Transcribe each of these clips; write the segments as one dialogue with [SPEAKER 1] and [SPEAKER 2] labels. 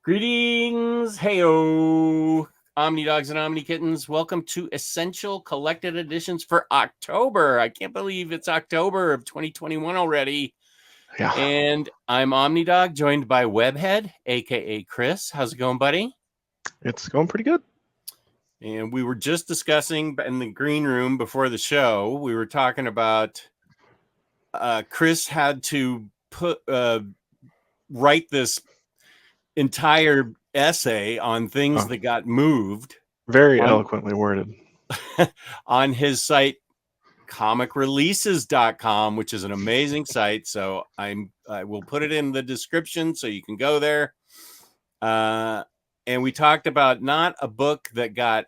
[SPEAKER 1] Greetings, heyo, Omni Dogs and Omni Kittens. Welcome to Essential Collected Editions for October. I can't believe it's October of 2021 already.
[SPEAKER 2] Yeah,
[SPEAKER 1] And I'm Omni Dog, joined by Webhead, aka Chris. How's it going, buddy?
[SPEAKER 2] it's going pretty good.
[SPEAKER 1] And we were just discussing in the green room before the show. We were talking about Chris had to write this entire essay on things that got moved
[SPEAKER 2] Very eloquently worded.
[SPEAKER 1] on his site comicreleases.com, which is an amazing site. So I will put it in the description so you can go there. And we talked about not a book that got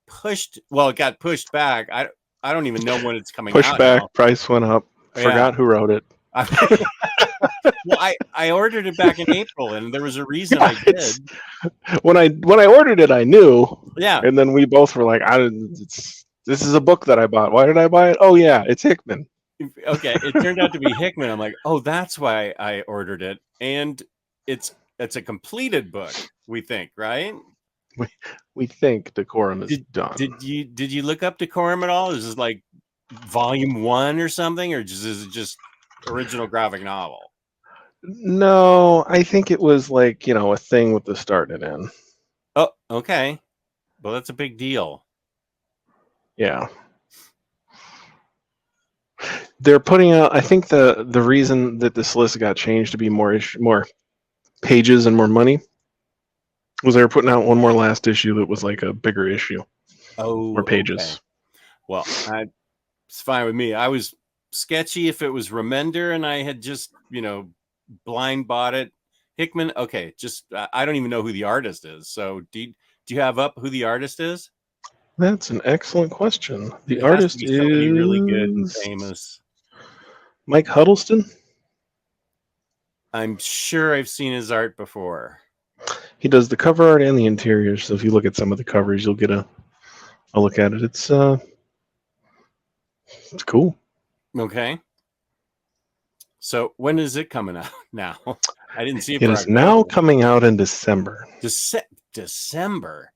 [SPEAKER 1] pushed. Well, it got pushed back. I don't even know when it's coming
[SPEAKER 2] Pushed
[SPEAKER 1] out
[SPEAKER 2] back,
[SPEAKER 1] now.
[SPEAKER 2] price went up. Forgot who wrote it.
[SPEAKER 1] Well, I ordered it back in April, and there was a reason I did.
[SPEAKER 2] When I ordered it, I knew.
[SPEAKER 1] Yeah.
[SPEAKER 2] And then we both were like, this is a book that I bought. Why did I buy it? Oh yeah, it's Hickman.
[SPEAKER 1] Okay, it turned out to be Hickman. I'm like, oh, that's why I ordered it, and it's a completed book. We think, right?
[SPEAKER 2] We think Decorum is done.
[SPEAKER 1] Did you look up Decorum at all? Is this like volume 1 or something, or is it just original graphic novel?
[SPEAKER 2] No, I think it was like, a thing with the start and end.
[SPEAKER 1] Oh, okay. Well, that's a big deal.
[SPEAKER 2] Yeah. They're putting out, I think the reason that this list got changed to be more pages and more money was they were putting out one more last issue that was like a bigger issue.
[SPEAKER 1] Oh,
[SPEAKER 2] more pages.
[SPEAKER 1] Okay. Well, it's fine with me. I was sketchy if it was Remender and I had just, blind bought it. Hickman, okay, just I don't even know who the artist is. So do you have up who the artist is?
[SPEAKER 2] That's an excellent question. The artist is
[SPEAKER 1] somebody really good and famous.
[SPEAKER 2] Mike Huddleston?
[SPEAKER 1] I'm sure I've seen his art before.
[SPEAKER 2] He does the cover art and the interior, so if you look at some of the covers, you'll get a look at it. It's cool.
[SPEAKER 1] Okay. So when is it coming out now? I didn't see it.
[SPEAKER 2] It is now coming out in December.
[SPEAKER 1] December.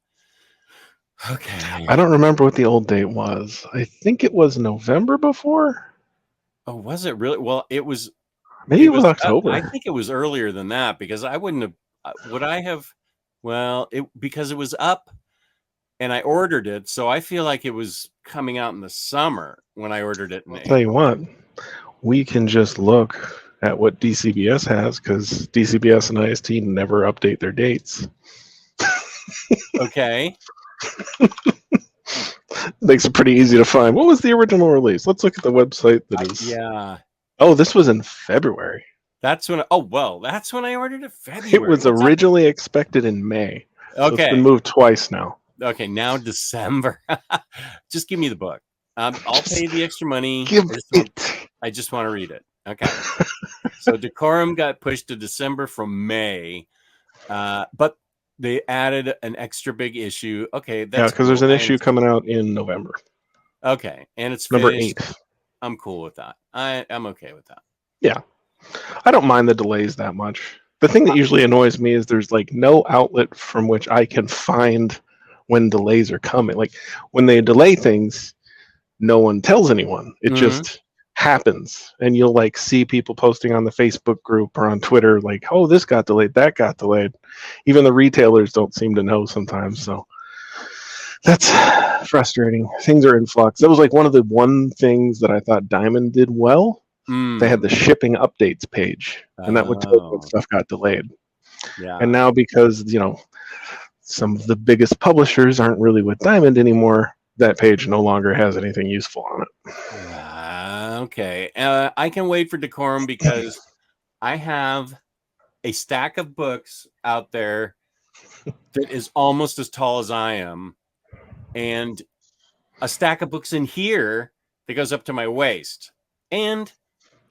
[SPEAKER 1] Okay.
[SPEAKER 2] I don't remember what the old date was. I think it was November before.
[SPEAKER 1] Oh, was it really? Well, it was.
[SPEAKER 2] Maybe it was October.
[SPEAKER 1] I think it was earlier than that because I wouldn't have. Would I have? Well, because it was up, and I ordered it, so I feel like it was coming out in the summer when I ordered it.
[SPEAKER 2] I'll tell you what, we can just look at what DCBS has because DCBS and IST never update their dates.
[SPEAKER 1] Okay.
[SPEAKER 2] Makes it pretty easy to find. What was the original release? Let's look at the website that is.
[SPEAKER 1] Yeah.
[SPEAKER 2] Oh, this was in February.
[SPEAKER 1] That's when. That's when I ordered it. February.
[SPEAKER 2] It was originally expected in May. So
[SPEAKER 1] okay.
[SPEAKER 2] It's been moved twice now.
[SPEAKER 1] Okay, now December. Just give me the book. I'll pay the extra money. I just want to read it. Okay. So Decorum got pushed to December from May, but they added an extra big issue. Okay, that's
[SPEAKER 2] because there's an issue coming out in November.
[SPEAKER 1] Okay, and it's
[SPEAKER 2] number
[SPEAKER 1] finished.
[SPEAKER 2] 8.
[SPEAKER 1] I'm cool with that. I'm okay with that.
[SPEAKER 2] Yeah, I don't mind the delays that much. The thing that usually annoys me is there's like no outlet from which I can find when delays are coming. Like when they delay things, no one tells anyone. It just happens, and you'll like see people posting on the Facebook group or on Twitter like, oh, this got delayed, that got delayed. Even the retailers don't seem to know sometimes, so that's frustrating. Things are in flux. That was like one of the things that I thought Diamond did well. They had the shipping updates page, and that would tell you when stuff got delayed.
[SPEAKER 1] Yeah.
[SPEAKER 2] And now because some of the biggest publishers aren't really with Diamond anymore, that page no longer has anything useful on it.
[SPEAKER 1] Okay. I can wait for Decorum because I have a stack of books out there that is almost as tall as I am, and a stack of books in here that goes up to my waist, and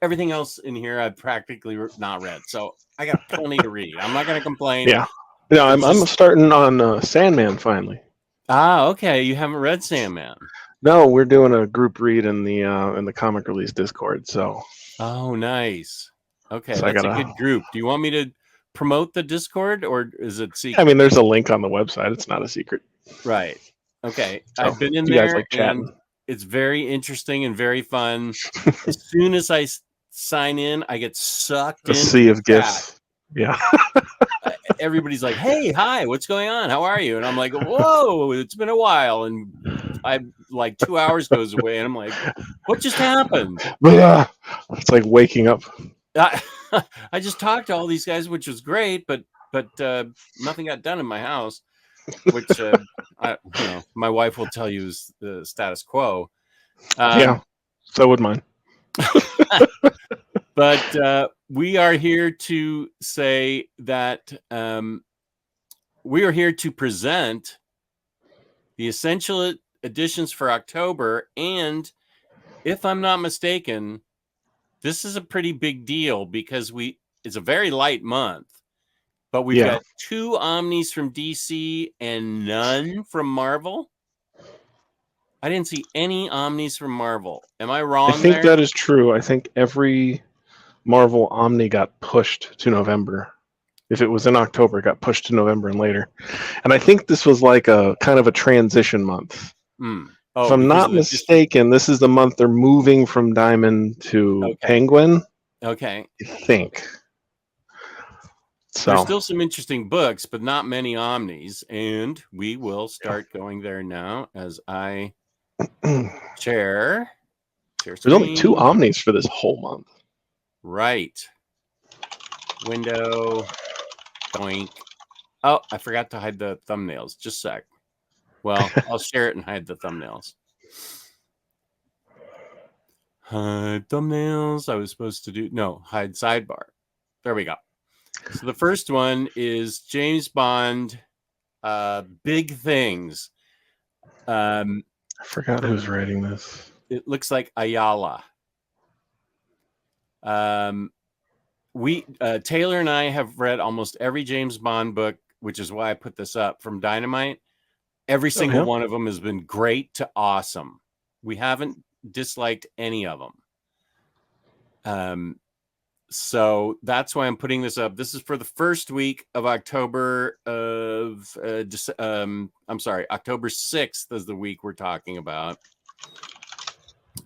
[SPEAKER 1] everything else in here I've practically not read. So I got plenty to read. I'm not going to complain.
[SPEAKER 2] Yeah. No, I'm starting on Sandman finally.
[SPEAKER 1] Ah, okay. You haven't read Sandman?
[SPEAKER 2] No, we're doing a group read in the comic release Discord. So.
[SPEAKER 1] Oh, nice. Okay,
[SPEAKER 2] so
[SPEAKER 1] that's a good group. Do you want me to promote the Discord, or is it secret?
[SPEAKER 2] I mean, there's a link on the website. It's not a secret.
[SPEAKER 1] Right. Okay.
[SPEAKER 2] So,
[SPEAKER 1] I've been in
[SPEAKER 2] you guys
[SPEAKER 1] there,
[SPEAKER 2] like chatting.
[SPEAKER 1] and it's very interesting and very fun. As soon as I sign in, I get sucked
[SPEAKER 2] The
[SPEAKER 1] into
[SPEAKER 2] sea
[SPEAKER 1] the
[SPEAKER 2] of
[SPEAKER 1] chat.
[SPEAKER 2] gifts. Yeah.
[SPEAKER 1] Everybody's like, "Hey, hi, what's going on? How are you?" And I'm like, "Whoa, it's been a while." And I like 2 hours goes away, and I'm like, "What just happened?"
[SPEAKER 2] It's like waking up.
[SPEAKER 1] I just talked to all these guys, which was great, but nothing got done in my house, which my wife will tell you is the status quo.
[SPEAKER 2] Yeah. So would mine.
[SPEAKER 1] But we are here to say that we are here to present the essential editions for October, and if I'm not mistaken, this is a pretty big deal because it's a very light month, but we've got 2 Omnis from DC and none from Marvel. I didn't see any Omnis from Marvel. Am I wrong?
[SPEAKER 2] I think that is true. I think every Marvel Omni got pushed to November. If it was in October, it got pushed to November and later. And I think this was like a kind of a transition month.
[SPEAKER 1] Oh,
[SPEAKER 2] if I'm not mistaken, this is the month they're moving from Diamond to Penguin.
[SPEAKER 1] Okay.
[SPEAKER 2] I think. So
[SPEAKER 1] there's still some interesting books, but not many Omnis. And we will start going there now as I share
[SPEAKER 2] There's only 2 Omnis for this whole month.
[SPEAKER 1] Right. Window. Doink. Oh, I forgot to hide the thumbnails. Just a sec. Well, I'll share it and hide the thumbnails. Hide thumbnails. I was supposed to do... No, hide sidebar. There we go. So the first one is James Bond, Big Things.
[SPEAKER 2] I forgot who's writing this.
[SPEAKER 1] It looks like Ayala. Taylor and I have read almost every James Bond book, which is why I put this up, from Dynamite. Every single one of them has been great to awesome. We haven't disliked any of them. So that's why I'm putting this up. This is for the first week of October of October 6th is the week we're talking about.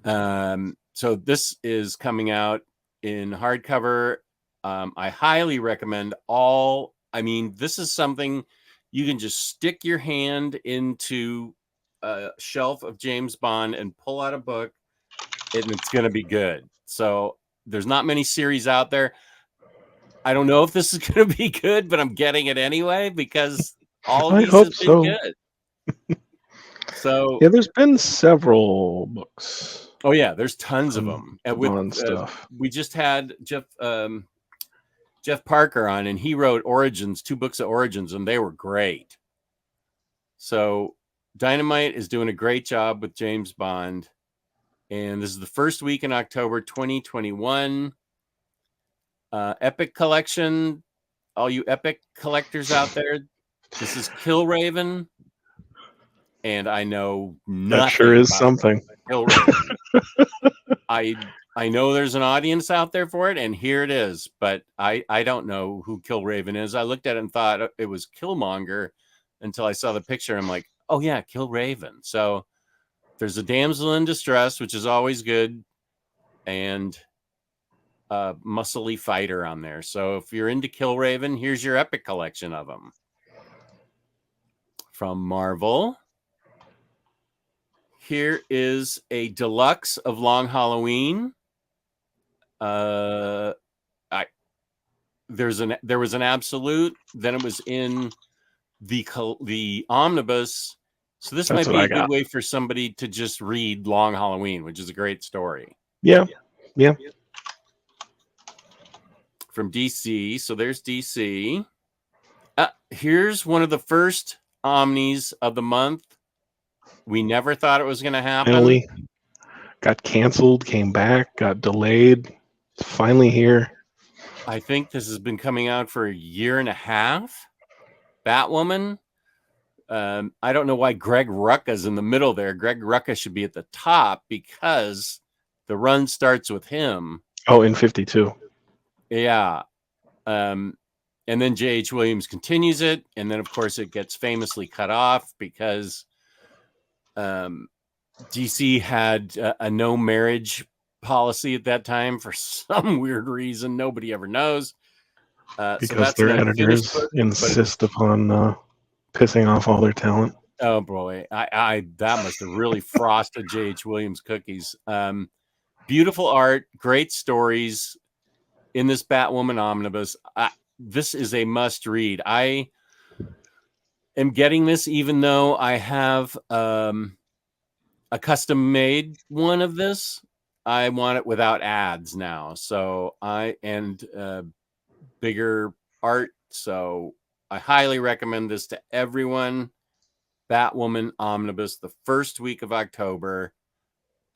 [SPEAKER 1] So this is coming out in hardcover. I highly recommend this is something you can just stick your hand into a shelf of James Bond and pull out a book, and it's going to be good. So there's not many series out there. I don't know if this is going to be good, but I'm getting it anyway because all of these have been good. So
[SPEAKER 2] yeah, there's been several books.
[SPEAKER 1] Oh yeah, there's tons of them.
[SPEAKER 2] With stuff.
[SPEAKER 1] We just had Jeff Parker on, and he wrote Origins, 2 books of Origins, and they were great. So Dynamite is doing a great job with James Bond. And this is the first week in October 2021. Epic Collection. All you Epic collectors out there, this is Killraven. And I know nothing.
[SPEAKER 2] That sure is something.
[SPEAKER 1] Killraven. I know there's an audience out there for it, and here it is. But I don't know who Killraven is. I looked at it and thought it was Killmonger until I saw the picture. I'm like, oh yeah, Killraven. So there's a damsel in distress, which is always good, and a muscly fighter on there. So if you're into Killraven, here's your Epic collection of them. From Marvel, here is a deluxe of Long Halloween. There was an absolute, then it was in the omnibus. So this might be a good way for somebody to just read Long Halloween, which is a great story.
[SPEAKER 2] Yeah.
[SPEAKER 1] From DC. So there's DC. Here's one of the first Omnis of the month. We never thought it was going to happen.
[SPEAKER 2] Finally got canceled, came back, got delayed. It's finally here.
[SPEAKER 1] I think this has been coming out for a year and a half. Batwoman. I don't know why Greg Rucka's in the middle there. Greg Rucka should be at the top because the run starts with him.
[SPEAKER 2] Oh, in 52.
[SPEAKER 1] Yeah. And then J.H. Williams continues it. And then, of course, it gets famously cut off because DC had a no marriage policy at that time for some weird reason. Nobody ever knows. So
[SPEAKER 2] Because
[SPEAKER 1] that's
[SPEAKER 2] their
[SPEAKER 1] an unfinished
[SPEAKER 2] editors
[SPEAKER 1] book.
[SPEAKER 2] insist upon pissing off all their talent.
[SPEAKER 1] Oh boy, I that must have really frosted J.H. Williams cookies. Beautiful art, great stories in this Batwoman omnibus. This is a must read. I am getting this even though I have a custom made one of this. I want it without ads now. So bigger art. So I highly recommend this to everyone. Batwoman Omnibus, the first week of October.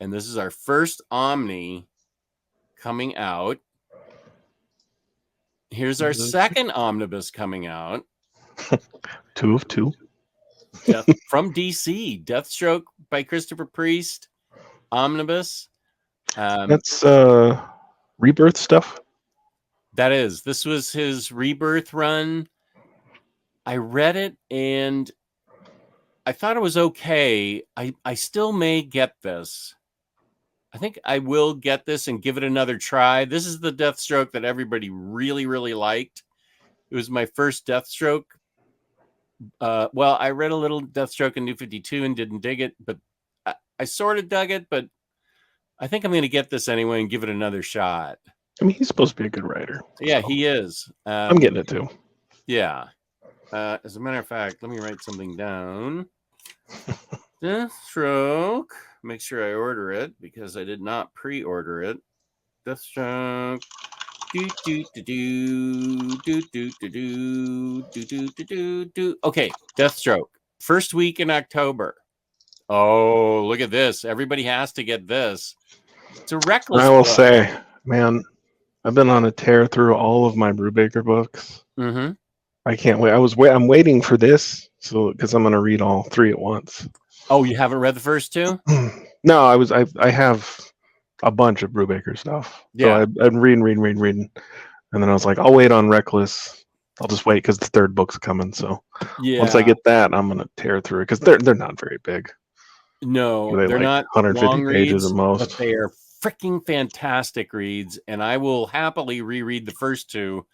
[SPEAKER 1] And this is our first Omni coming out. Here's our second Omnibus coming out.
[SPEAKER 2] 2 of 2.
[SPEAKER 1] From DC, Deathstroke by Christopher Priest, Omnibus.
[SPEAKER 2] That's Rebirth stuff.
[SPEAKER 1] This was his Rebirth run. I read it and I thought it was okay. I still may get this. I think I will get this and give it another try. This is the Deathstroke that everybody really, really liked. It was my first Deathstroke. Well, I read a little Deathstroke in New 52 and didn't dig it, but I sort of dug it, but I think I'm going to get this anyway and give it another shot.
[SPEAKER 2] I mean, he's supposed to be a good writer.
[SPEAKER 1] Yeah, he is.
[SPEAKER 2] I'm getting it too.
[SPEAKER 1] Yeah. As a matter of fact, let me write something down. Deathstroke. Make sure I order it because I did not pre-order it. Deathstroke. Okay, Deathstroke. First week in October. Oh, look at this. Everybody has to get this. It's a reckless
[SPEAKER 2] I will
[SPEAKER 1] book.
[SPEAKER 2] say, man, I've been on a tear through all of my Brubaker books.
[SPEAKER 1] Mm-hmm.
[SPEAKER 2] I can't wait. I'm waiting for this because I'm going to read all 3 at once.
[SPEAKER 1] Oh, you haven't read the first 2?
[SPEAKER 2] No, I have a bunch of Brubaker stuff.
[SPEAKER 1] Yeah.
[SPEAKER 2] So I'm reading. And then I was like, I'll wait on Reckless. I'll just wait because the 3rd book's coming. So once I get that, I'm going to tear through it because they're not very big.
[SPEAKER 1] No,
[SPEAKER 2] they're
[SPEAKER 1] like
[SPEAKER 2] not 150
[SPEAKER 1] long
[SPEAKER 2] pages
[SPEAKER 1] reads,
[SPEAKER 2] at most.
[SPEAKER 1] but they are freaking fantastic reads. And I will happily reread the first 2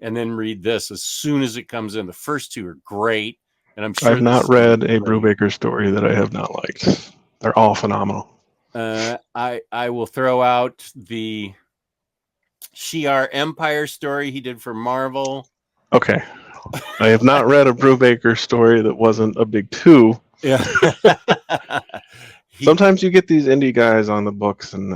[SPEAKER 1] and then read this as soon as it comes in. The first 2 are great. And I'm sure
[SPEAKER 2] I've not read a Brubaker story that I have not liked. They're all phenomenal.
[SPEAKER 1] I will throw out the Shi'ar Empire story he did for Marvel.
[SPEAKER 2] Okay. I have not read a Brubaker story that wasn't a big 2.
[SPEAKER 1] Yeah.
[SPEAKER 2] Sometimes you get these indie guys on the books, and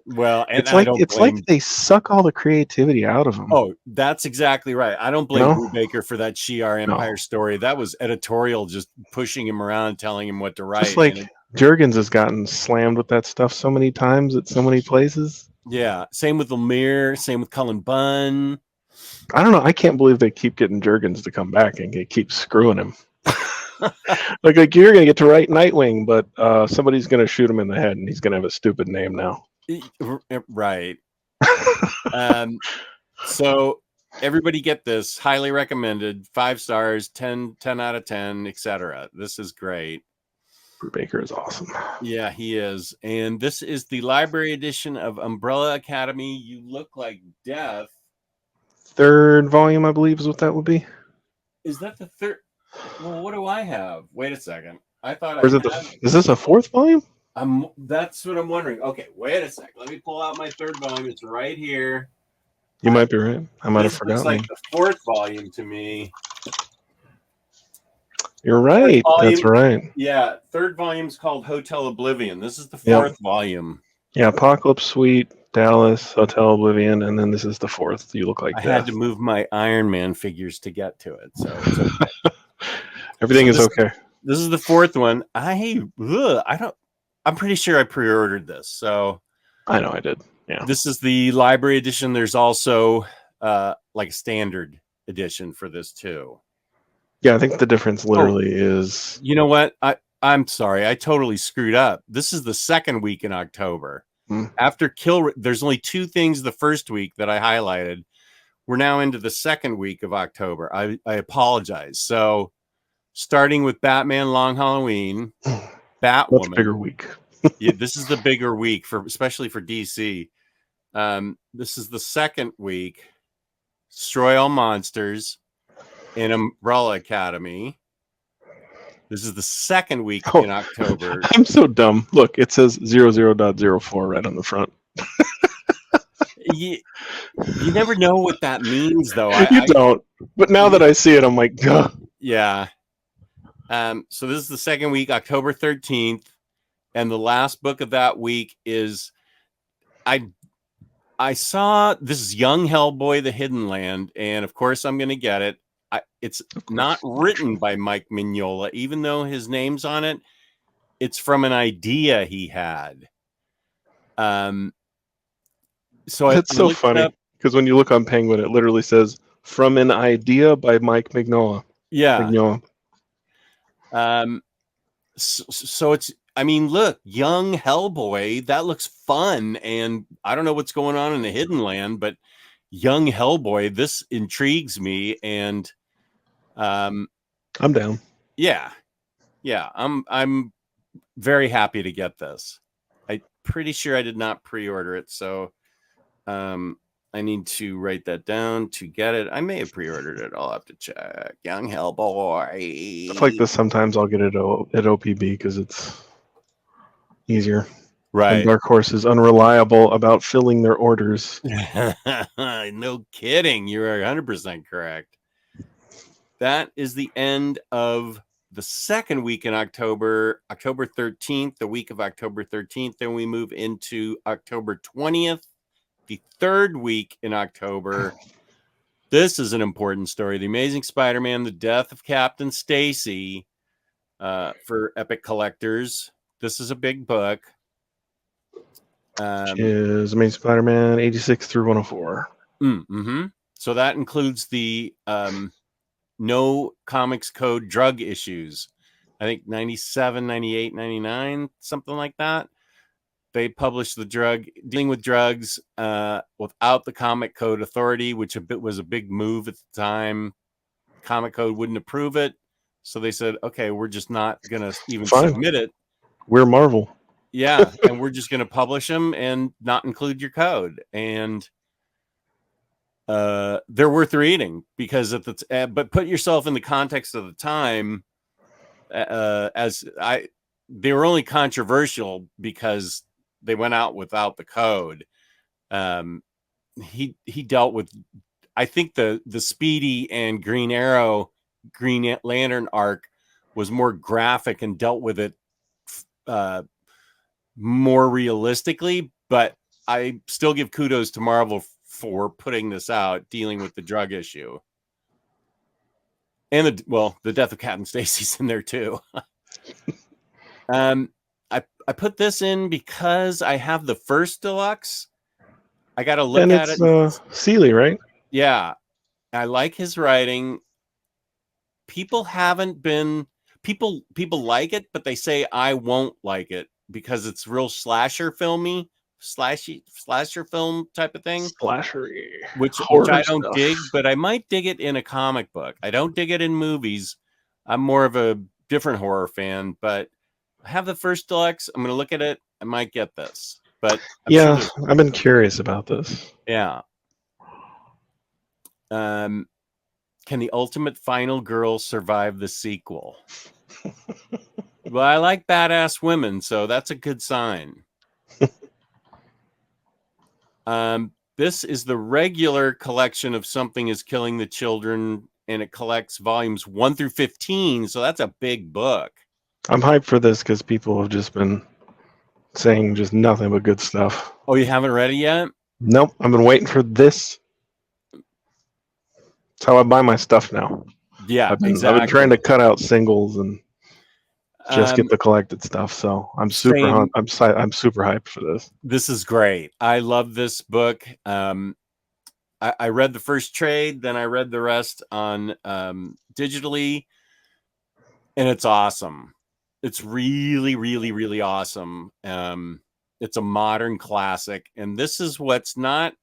[SPEAKER 2] it's like they suck all the creativity out of them.
[SPEAKER 1] Oh, that's exactly right. I don't blame Brubaker for that Shi'ar Empire story. That was editorial, just pushing him around, telling him what to write.
[SPEAKER 2] Just like Jurgens has gotten slammed with that stuff so many times at so many places.
[SPEAKER 1] Yeah, same with Lemire, same with Cullen Bunn.
[SPEAKER 2] I don't know. I can't believe they keep getting Jurgens to come back and they keep screwing him. like you're gonna get to write Nightwing, but somebody's gonna shoot him in the head, and he's gonna have a stupid name now.
[SPEAKER 1] Right. So everybody get this. Highly recommended. 5 stars, 10 out of 10, etc. This is great.
[SPEAKER 2] Brubaker is awesome.
[SPEAKER 1] Yeah, he is. And this is the library edition of Umbrella Academy. You Look Like Death.
[SPEAKER 2] 3rd volume, I believe, is what that would be.
[SPEAKER 1] Is that the 3rd? Well, what do I have? Wait a second. I thought
[SPEAKER 2] is this a 4th volume?
[SPEAKER 1] That's what I'm wondering. Okay, wait a sec. Let me pull out my 3rd volume. It's right here.
[SPEAKER 2] You might be right. I might have forgotten.
[SPEAKER 1] It's like the 4th volume to me.
[SPEAKER 2] You're right. That's right.
[SPEAKER 1] Yeah, 3rd volume's called Hotel Oblivion. This is the 4th volume.
[SPEAKER 2] Yeah, Apocalypse Suite, Dallas, Hotel Oblivion, and then this is the 4th. You Look Like Death.
[SPEAKER 1] I had to move my Iron Man figures to get to it, so it's okay.
[SPEAKER 2] Everything is okay.
[SPEAKER 1] This is the 4th one. I'm pretty sure I pre-ordered this, so
[SPEAKER 2] I know I did. Yeah.
[SPEAKER 1] This is the library edition. There's also like a standard edition for this too.
[SPEAKER 2] Yeah, I think the difference literally is.
[SPEAKER 1] You know what? I'm sorry. I totally screwed up. This is the 2nd week in October. After there's only 2 things the first week that I highlighted. we're now into the second week of October. I apologize. So starting with Batman Long Halloween,
[SPEAKER 2] Much
[SPEAKER 1] Batwoman.
[SPEAKER 2] bigger week.
[SPEAKER 1] Yeah, this is the bigger week especially for DC. This is the second week. Destroy All Monsters and Umbrella Academy. This is the second week in October.
[SPEAKER 2] I'm so dumb. Look, it says 00.04 right on the front.
[SPEAKER 1] You never know what that means, though.
[SPEAKER 2] You don't. But now that I see it, I'm like, duh.
[SPEAKER 1] Yeah. So this is the second week, October 13th. And the last book of that week is I saw this is Young Hellboy, The Hidden Land, and of course I'm going to get it. It's not written by Mike Mignola, even though his name's on it. It's from an idea he had. So
[SPEAKER 2] That's so funny because when you look on Penguin, it literally says "From an Idea" by Mike Mignola.
[SPEAKER 1] Yeah.
[SPEAKER 2] Mignola.
[SPEAKER 1] So it's. I mean, look, Young Hellboy. That looks fun, and I don't know what's going on in the Hidden Land, but Young Hellboy. This intrigues me, and
[SPEAKER 2] I'm down.
[SPEAKER 1] Yeah. I'm very happy to get this. I'm pretty sure I did not pre-order it, so I need to write that down to get it. I may have pre-ordered it. I'll have to check. Young Hellboy.
[SPEAKER 2] Stuff like this, sometimes I'll get it at OPB because it's easier.
[SPEAKER 1] Right.
[SPEAKER 2] And Dark Horse is unreliable about filling their orders.
[SPEAKER 1] No kidding. You're 100% correct. That is the end of the second week in October, October 13th, the week of October 13th. Then we move into October 20th, the third week in October. This is an important story. The Amazing Spider-Man, The Death of Captain Stacy, for Epic Collectors. This is a big book.
[SPEAKER 2] Which is Amazing Spider-Man 86 through 104.
[SPEAKER 1] Mm-hmm. So that includes the no comics code drug issues. I think 97, 98, 99, something like that. They published the drug dealing with drugs without the comic code authority, which was a big move at the time. Comic code wouldn't approve it. So they said, okay, we're just not going to even submit it.
[SPEAKER 2] We're Marvel.
[SPEAKER 1] Yeah. And we're just going to publish them and not include your code. And they're worth reading because but put yourself in the context of the time. They were only controversial because they went out without the code. He dealt with, I think the Speedy and Green Lantern arc was more graphic and dealt with it more realistically, but I still give kudos to Marvel for putting this out, dealing with the drug issue. And the death of Captain Stacy's in there too. I put this in because I have the first deluxe. I got to look at it.
[SPEAKER 2] And it's Seeley, right?
[SPEAKER 1] Yeah. I like his writing. People like it, but they say I won't like it because it's real slasher film type of thing.
[SPEAKER 2] Slashery.
[SPEAKER 1] Which I don't dig, but I might dig it in a comic book. I don't dig it in movies. I'm more of a different horror fan, but I have the first deluxe. I'm going to look at it. I might get this, but
[SPEAKER 2] I've been curious about this.
[SPEAKER 1] Yeah. Can the Ultimate Final Girl survive the sequel? Well, I like badass women, so that's a good sign. This is the regular collection of Something is Killing the Children, and it collects volumes 1 through 15, so that's a big book.
[SPEAKER 2] I'm hyped for this because people have just been saying just nothing but good stuff.
[SPEAKER 1] Oh, you haven't read it yet?
[SPEAKER 2] Nope. I've been waiting for this. That's how I buy my stuff now.
[SPEAKER 1] Yeah, exactly.
[SPEAKER 2] I've been trying to cut out singles and just get the collected stuff. So I'm super hyped for this.
[SPEAKER 1] This is great. I love this book. I read the first trade, then I read the rest on digitally, and it's awesome. It's really, really, really awesome. It's a modern classic, and this is what's not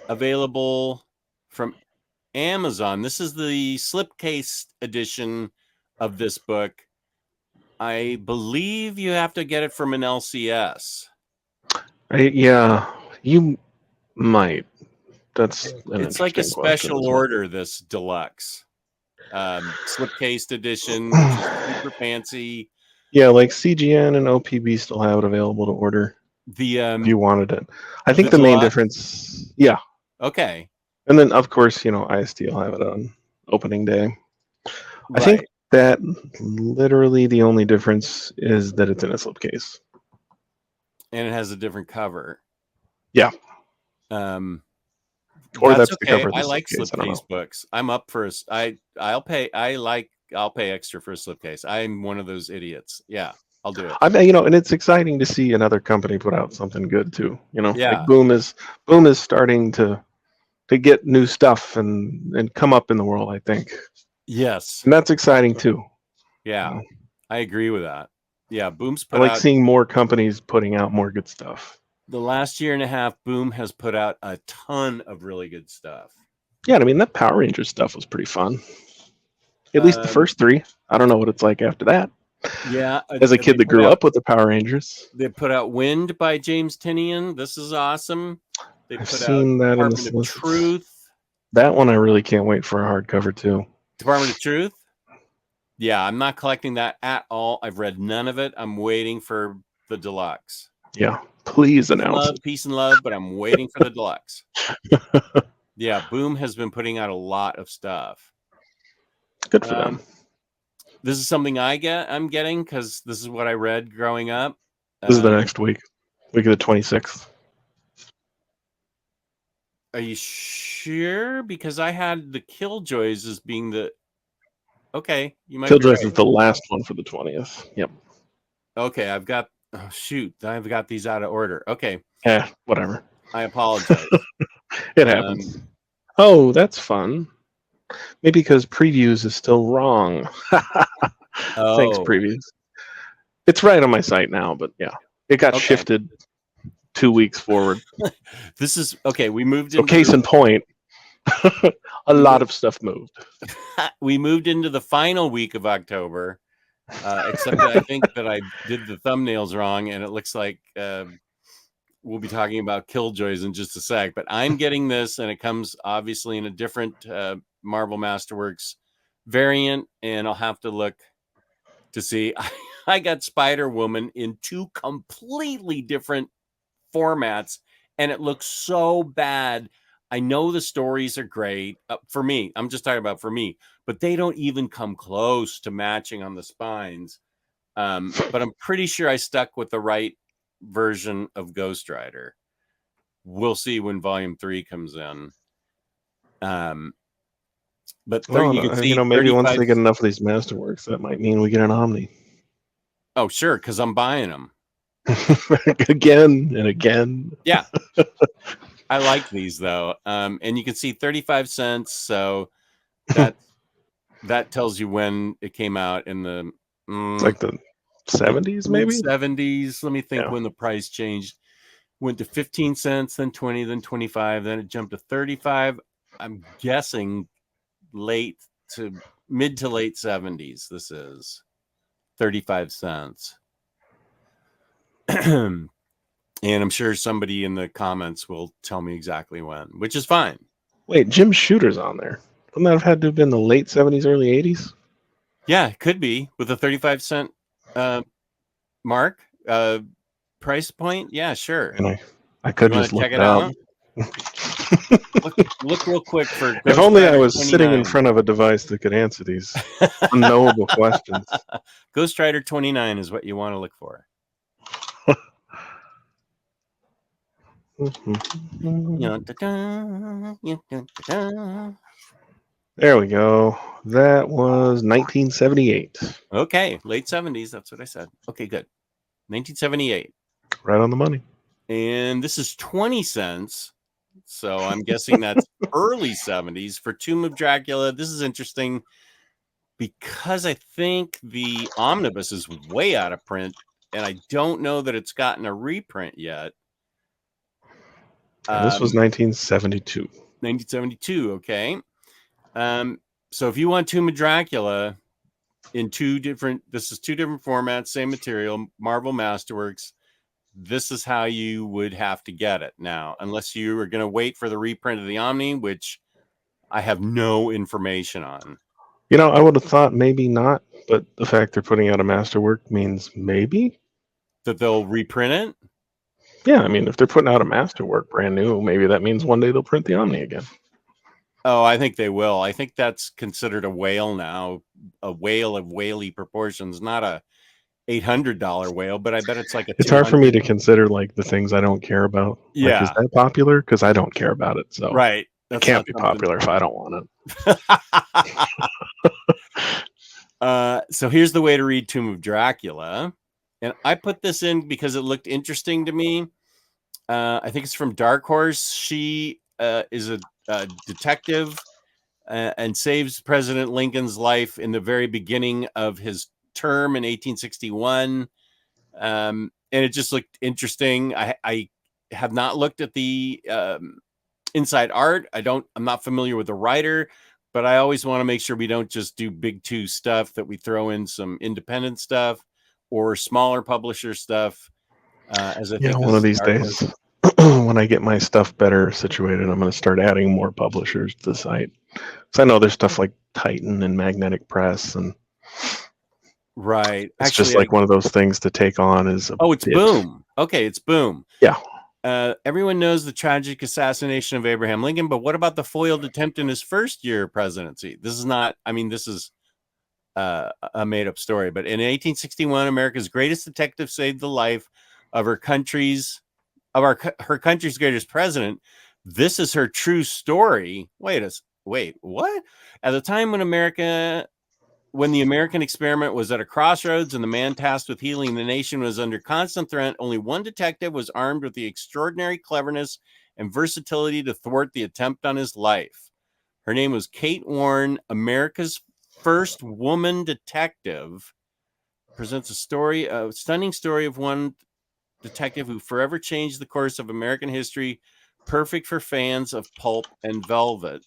[SPEAKER 1] available from Amazon. This is the slipcase edition of this book. I believe you have to get it from an LCS.
[SPEAKER 2] Yeah, you might. That's an
[SPEAKER 1] It's like a
[SPEAKER 2] interesting question
[SPEAKER 1] special
[SPEAKER 2] as well.
[SPEAKER 1] order, this deluxe slipcased edition, which is super fancy.
[SPEAKER 2] Yeah, like CGN and OPB still have it available to order
[SPEAKER 1] The
[SPEAKER 2] if you wanted it. I
[SPEAKER 1] the
[SPEAKER 2] think the main
[SPEAKER 1] deluxe.
[SPEAKER 2] difference, yeah.
[SPEAKER 1] Okay.
[SPEAKER 2] And then, of course, IST will have it on opening day. I think
[SPEAKER 1] Right.
[SPEAKER 2] that literally the only difference is that it's in a slipcase.
[SPEAKER 1] And it has a different cover.
[SPEAKER 2] Yeah. Or that's the
[SPEAKER 1] okay.
[SPEAKER 2] cover of the
[SPEAKER 1] I like
[SPEAKER 2] slipcase. I don't know.
[SPEAKER 1] slipcase books. I'm up for I'll pay extra for a slipcase. I'm one of those idiots. Yeah, I'll do it.
[SPEAKER 2] I mean, and it's exciting to see another company put out something good too.
[SPEAKER 1] Yeah.
[SPEAKER 2] Like Boom is starting to get new stuff and come up in the world, I think.
[SPEAKER 1] Yes.
[SPEAKER 2] And that's exciting too.
[SPEAKER 1] Yeah. I agree with that. Yeah, Boom's
[SPEAKER 2] I
[SPEAKER 1] put
[SPEAKER 2] like
[SPEAKER 1] out
[SPEAKER 2] seeing more companies putting out more good stuff.
[SPEAKER 1] the last year and a half. Boom has put out a ton of really good stuff.
[SPEAKER 2] Yeah, I mean that Power Rangers stuff was pretty fun. At least the first 3. I don't know what it's like after that.
[SPEAKER 1] Yeah,
[SPEAKER 2] As a kid that grew up with the Power Rangers.
[SPEAKER 1] They put out Wind by James Tinian. This is awesome. They
[SPEAKER 2] I've
[SPEAKER 1] put
[SPEAKER 2] seen
[SPEAKER 1] out
[SPEAKER 2] that in the
[SPEAKER 1] Department of
[SPEAKER 2] solicits.
[SPEAKER 1] Truth.
[SPEAKER 2] That one I really can't wait for a hardcover too.
[SPEAKER 1] Department of Truth? Yeah, I'm not collecting that at all. I've read none of it. I'm waiting for the deluxe.
[SPEAKER 2] Yeah, please announce it.
[SPEAKER 1] Peace and love, but I'm waiting for the deluxe. Yeah, Boom has been putting out a lot of stuff.
[SPEAKER 2] Good for them.
[SPEAKER 1] This is something I'm getting because this is what I read growing up.
[SPEAKER 2] This is the next week of the 26th.
[SPEAKER 1] Are you sure? Because I had the Killjoys as being the... Okay, you might
[SPEAKER 2] Killjoys
[SPEAKER 1] be right.
[SPEAKER 2] is the last one for the 20th. Yep.
[SPEAKER 1] Okay, I've got... Oh, shoot. I've got these out of order. Okay.
[SPEAKER 2] Yeah, whatever.
[SPEAKER 1] I apologize.
[SPEAKER 2] It happens. Oh, that's fun. Maybe because previews is still wrong. Thanks, previews. It's right on my site now, but yeah. It got shifted 2 weeks forward.
[SPEAKER 1] This is... Okay, we moved
[SPEAKER 2] into... So case in point, a lot of stuff moved.
[SPEAKER 1] We moved into the final week of October, except that I think that I did the thumbnails wrong, and it looks like we'll be talking about Killjoys in just a sec. But I'm getting this, and it comes obviously in a different Marvel Masterworks variant, and I'll have to look to see. I got Spider-Woman in 2 completely different formats, and it looks so bad. I know the stories are great for me. I'm just talking about for me, but they don't even come close to matching on the spines. But I'm pretty sure I stuck with the right version of Ghost Rider. We'll see when Volume 3 comes in. But you can see,
[SPEAKER 2] maybe once they get enough of these Masterworks, that might mean we get an Omni.
[SPEAKER 1] Oh, sure, because I'm buying them
[SPEAKER 2] again and again.
[SPEAKER 1] Yeah. I like these though. And you can see 35 cents. So that tells you when it came out in the
[SPEAKER 2] it's like the 70s, maybe
[SPEAKER 1] 70s. Let me think when the price changed. Went to 15 cents, then 20, then 25, then it jumped to 35. I'm guessing mid to late 70s. This is 35 cents. And I'm sure somebody in the comments will tell me exactly when, which is fine.
[SPEAKER 2] Wait, Jim Shooter's on there. Wouldn't that have had to have been the late 70s, early 80s?
[SPEAKER 1] Yeah, it could be with a 35 cent mark price point. Yeah, sure.
[SPEAKER 2] And I could just look
[SPEAKER 1] check it
[SPEAKER 2] out.
[SPEAKER 1] look real quick for
[SPEAKER 2] Ghost if only Rider I was 29. Sitting in front of a device that could answer these unknowable questions.
[SPEAKER 1] Ghost Rider 29 is what you want to look for.
[SPEAKER 2] There we go. That was 1978.
[SPEAKER 1] Okay, late 70s. That's what I said. Okay, good. 1978.
[SPEAKER 2] Right on the money.
[SPEAKER 1] And this is 20 cents. So I'm guessing that's early 70s for Tomb of Dracula. This is interesting because I think the omnibus is way out of print, and I don't know that it's gotten a reprint yet.
[SPEAKER 2] And this was 1972.
[SPEAKER 1] 1972, okay. So if you want Tomb of Dracula in this is two different formats, same material, Marvel Masterworks. This is how you would have to get it now, unless you are going to wait for the reprint of the Omni, which I have no information on.
[SPEAKER 2] I would have thought maybe not, but the fact they're putting out a masterwork means maybe
[SPEAKER 1] that they'll reprint it.
[SPEAKER 2] Yeah, I mean, if they're putting out a masterwork brand new, maybe that means one day they'll print the Omni again.
[SPEAKER 1] Oh, I think they will. I think that's considered a whale now, a whale of whaley proportions, not a $800 whale, but I bet it's like a.
[SPEAKER 2] It's hard for me to consider like the things I don't care about.
[SPEAKER 1] Yeah,
[SPEAKER 2] like, is that popular? Because I don't care about it. So
[SPEAKER 1] right,
[SPEAKER 2] it can't be popular if I don't want
[SPEAKER 1] it. So here's the way to read Tomb of Dracula, and I put this in because it looked interesting to me. I think it's from Dark Horse. She is a detective and saves President Lincoln's life in the very beginning of his term in 1861. And it just looked interesting. I have not looked at the inside art. I'm not familiar with the writer, but I always want to make sure we don't just do big two stuff, that we throw in some independent stuff or smaller publisher stuff. As I think
[SPEAKER 2] one of these days, when I get my stuff better situated, I'm going to start adding more publishers to the site. So I know there's stuff like Titan and Magnetic Press, and
[SPEAKER 1] right.
[SPEAKER 2] It's actually just like one of those things to take on.
[SPEAKER 1] It's Boom. Okay, it's Boom.
[SPEAKER 2] Yeah.
[SPEAKER 1] Everyone knows the tragic assassination of Abraham Lincoln, but what about the foiled attempt in his first year of presidency? This is not. I mean, this is a made-up story. But in 1861, America's greatest detective saved the life of her country's greatest president. This is her true story. Wait, what? At the time when the American experiment was at a crossroads and the man tasked with healing the nation was under constant threat, only one detective was armed with the extraordinary cleverness and versatility to thwart the attempt on his life. Her name was Kate Warren, America's first woman detective. Presents a stunning story of one detective who forever changed the course of American history, perfect for fans of pulp and velvet.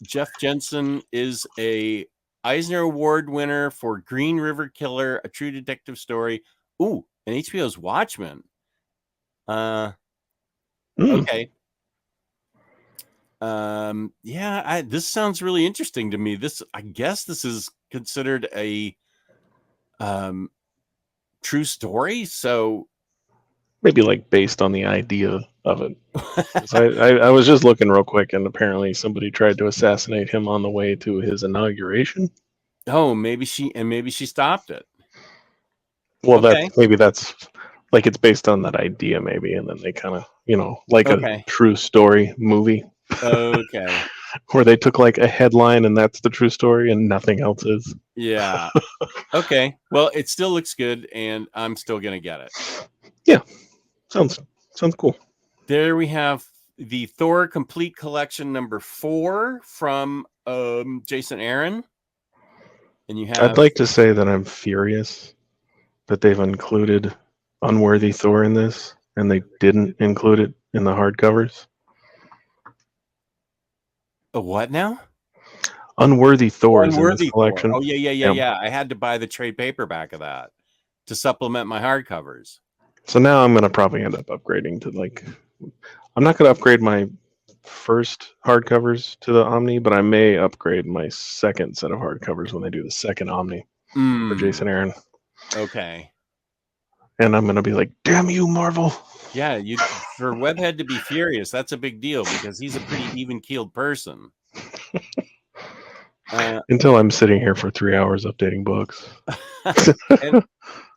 [SPEAKER 1] Jeff Jensen is a Eisner Award winner for Green River Killer, a true detective story. Ooh, and HBO's Watchmen. Okay. This sounds really interesting to me. I guess this is considered a true story. So
[SPEAKER 2] maybe like based on the idea of it. I was just looking real quick, and apparently somebody tried to assassinate him on the way to his inauguration.
[SPEAKER 1] Oh, maybe she stopped it.
[SPEAKER 2] Well, okay. Maybe that's like it's based on that idea, maybe, and then they kind of, like a true story movie.
[SPEAKER 1] Okay.
[SPEAKER 2] Where they took like a headline and that's the true story and nothing else is.
[SPEAKER 1] Yeah. Okay. Well, it still looks good, and I'm still gonna get it.
[SPEAKER 2] Yeah. Sounds cool.
[SPEAKER 1] There we have the Thor Complete Collection number 4 from Jason Aaron. And you have.
[SPEAKER 2] I'd like to say that I'm furious that they've included Unworthy Thor in this, and they didn't include it in the hardcovers.
[SPEAKER 1] A what now?
[SPEAKER 2] Unworthy Thor is in this collection.
[SPEAKER 1] Thor. Oh, yeah. I had to buy the trade paperback of that to supplement my hardcovers.
[SPEAKER 2] So now I'm going to probably end up upgrading to I'm not going to upgrade my first hardcovers to the Omni, but I may upgrade my second set of hardcovers when they do the second Omni for Jason Aaron.
[SPEAKER 1] Okay.
[SPEAKER 2] And I'm going to be like, damn you, Marvel.
[SPEAKER 1] Yeah, for Webhead to be furious, that's a big deal because he's a pretty even-keeled person.
[SPEAKER 2] Until I'm sitting here for 3 hours updating books.
[SPEAKER 1] And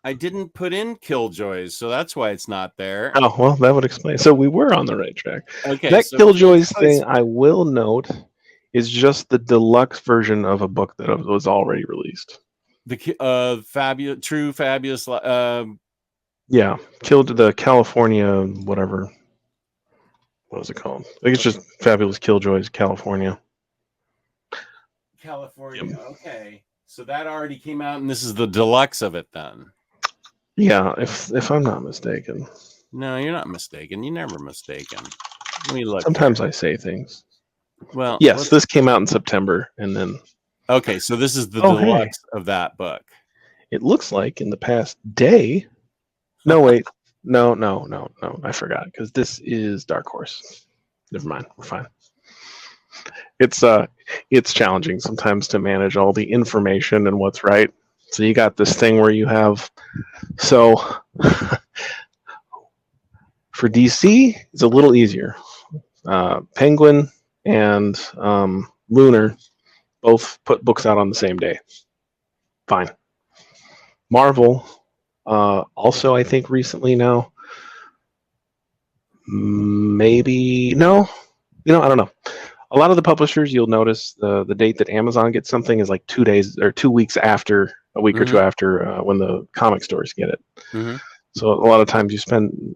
[SPEAKER 1] I didn't put in Killjoys, so that's why it's not there.
[SPEAKER 2] Oh, well, that would explain. So we were on the right track.
[SPEAKER 1] Okay.
[SPEAKER 2] That Killjoys thing, I will note, is just the deluxe version of a book that was already released.
[SPEAKER 1] The fabulous.
[SPEAKER 2] Yeah, killed the California, whatever. What was it called? I think it's just Fabulous Killjoys, California.
[SPEAKER 1] Yep. Okay. So that already came out, and this is the deluxe of it then.
[SPEAKER 2] Yeah, if I'm not mistaken.
[SPEAKER 1] No, you're not mistaken. You're never mistaken. Let me look.
[SPEAKER 2] Sometimes I say things.
[SPEAKER 1] Well,
[SPEAKER 2] Yes, this came out in September, and then
[SPEAKER 1] okay, so this is the
[SPEAKER 2] Oh, hey.
[SPEAKER 1] deluxe of that book.
[SPEAKER 2] It looks like in the past day. No, wait. No. I forgot because this is Dark Horse. Never mind. We're fine. It's challenging sometimes to manage all the information and what's right. So you got this thing where you have so for DC it's a little easier. Penguin and Lunar both put books out on the same day. Fine. Marvel also, I think recently now. Maybe no. I don't know. A lot of the publishers, you'll notice the date that Amazon gets something is like 2 days or 2 weeks after, a week or two after when the comic stores get it.
[SPEAKER 1] Mm-hmm.
[SPEAKER 2] So a lot of times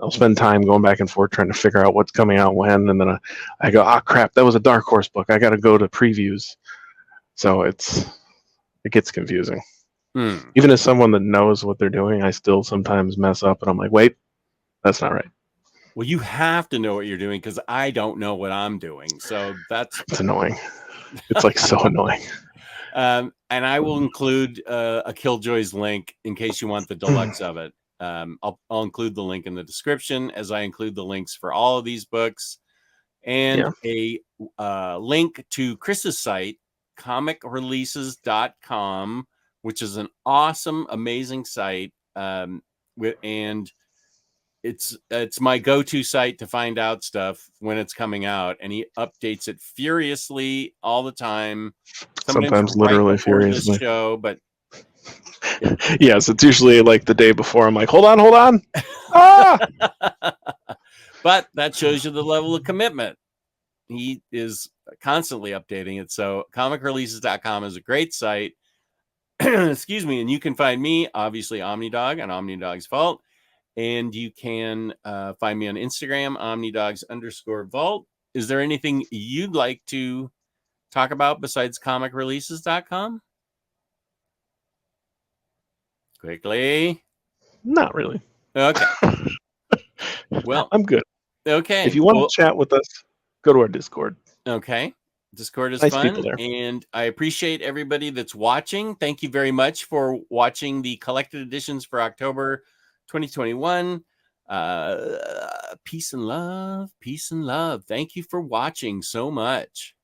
[SPEAKER 2] I'll spend time going back and forth trying to figure out what's coming out when, and then I go, crap, that was a Dark Horse book. I got to go to previews. So it gets confusing. Even as someone that knows what they're doing, I still sometimes mess up, and I'm like, wait, that's not right.
[SPEAKER 1] Well, you have to know what you're doing because I don't know what I'm doing. So it's
[SPEAKER 2] annoying. It's like so annoying.
[SPEAKER 1] And I will include a Killjoys link in case you want the deluxe of it. I'll include the link in the description as I include the links for all of these books and a link to Chris's site, comicreleases.com, which is an awesome, amazing site. And it's my go-to site to find out stuff when it's coming out, and he updates it furiously all the time.
[SPEAKER 2] Sometimes literally furiously.
[SPEAKER 1] This show, but
[SPEAKER 2] yes, it's usually like the day before. I'm like, hold on.
[SPEAKER 1] But that shows you the level of commitment. He is constantly updating it. So comicreleases.com is a great site. Excuse me. And you can find me, obviously, OmniDog on OmniDog's Vault. And you can find me on Instagram, OmniDogs_Vault. Is there anything you'd like to talk about besides comicreleases.com? Quickly.
[SPEAKER 2] Not really.
[SPEAKER 1] Okay. Well,
[SPEAKER 2] I'm good.
[SPEAKER 1] Okay.
[SPEAKER 2] If you want to chat with us, go to our Discord.
[SPEAKER 1] Okay. Discord is
[SPEAKER 2] nice
[SPEAKER 1] fun.
[SPEAKER 2] People there.
[SPEAKER 1] And I appreciate everybody that's watching. Thank you very much for watching the collected editions for October 2021. Peace and love. Thank you for watching so much.